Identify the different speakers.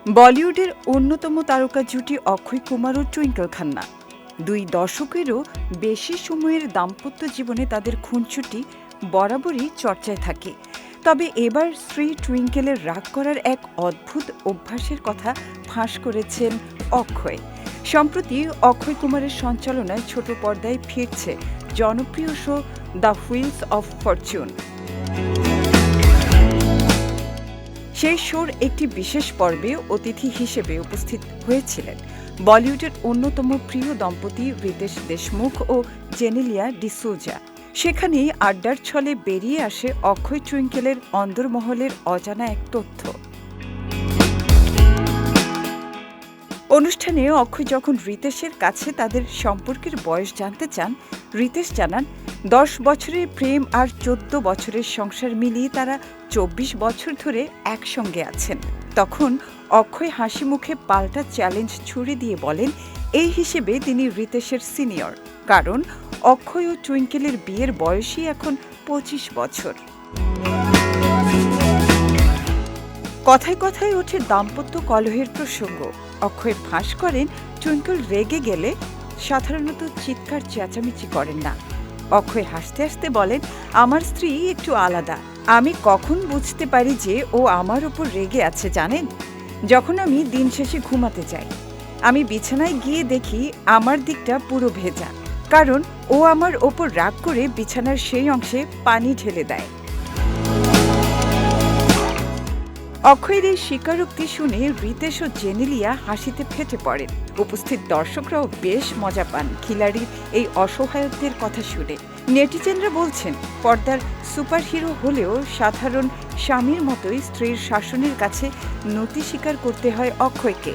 Speaker 1: বলিউডের অন্যতম তারকা জুটি অক্ষয় কুমার ও টুইঙ্কল খান্না। 2 দশকেরও বেশি সময়ের দাম্পত্য জীবনে তাদের খুনসুটি বরাবরই চর্চায় থাকে। তবে এবার স্ত্রী টুইঙ্কেলের রাগ করার এক অদ্ভুত অভ্যাসের কথা ফাঁস করেছেন অক্ষয়। সম্প্রতি অক্ষয় কুমারের সঞ্চালনায় ছোট পর্দায় ফিরছে জনপ্রিয় show the wheels of fortune. সেই শোর একটি বিশেষ পর্বে অতিথি হিসেবে উপস্থিত হয়েছিলেন বলিউডের অন্যতম প্রিয় দম্পতি রিতেশ দেশমুখ ও জেনেলিয়া ডিসোজা। সেখানেই আড্ডার ছলে বেরিয়ে আসে অক্ষয় টুইঙ্কেলের অন্দরমহলের অজানা এক তথ্য। অনুষ্ঠানে অক্ষয় যখন রিতেশের কাছে তাদের সম্পর্কের বয়স জানতে চান, রিতেশ জানান 10 বছরের প্রেম আর 14 বছরের সংসার মিলিয়ে তারা 24 বছর ধরে একসঙ্গে আছেন। তখন অক্ষয় হাসি মুখে পাল্টা চ্যালেঞ্জ ছুড়ে দিয়ে বলেন, এই হিসেবে তিনি রিতেশের সিনিয়র, কারণ অক্ষয় ও টুইঙ্কেলের বিয়ের বয়সই এখন 25 বছর। কথায় কথায় ওঠে দাম্পত্য কলহের প্রসঙ্গ। অক্ষয় ফাঁস করেন, টুইঙ্কল রেগে গেলে সাধারণত চিৎকার চেঁচামেচি করেন না। অক্ষয় হাসতে হাসতে বলেন, আমার স্ত্রী একটু আলাদা। আমি কখন বুঝতে পারি যে ও আমার ওপর রেগে আছে জানেন? যখন আমি দিন শেষে ঘুমাতে যাই, আমি বিছানায় গিয়ে দেখি আমার দিকটা পুরো ভেজা, কারণ ও আমার ওপর রাগ করে বিছানার সেই অংশে পানি ঢেলে দেয়। অক্ষয়ের এই স্বীকারোক্তি শুনে রিতেশ ও জেনেলিয়া হাসিতে ফেটে পড়েন। উপস্থিত দর্শকরাও বেশ মজা পান খিলাড়ির এই অসহায়ত্বের কথা শুনে। নেটিজেনরা বলছেন, পর্দার সুপারহিরো হলেও সাধারণ স্বামীর মতোই স্ত্রীর শাসনের কাছে নতি স্বীকার করতে হয় অক্ষয়কে।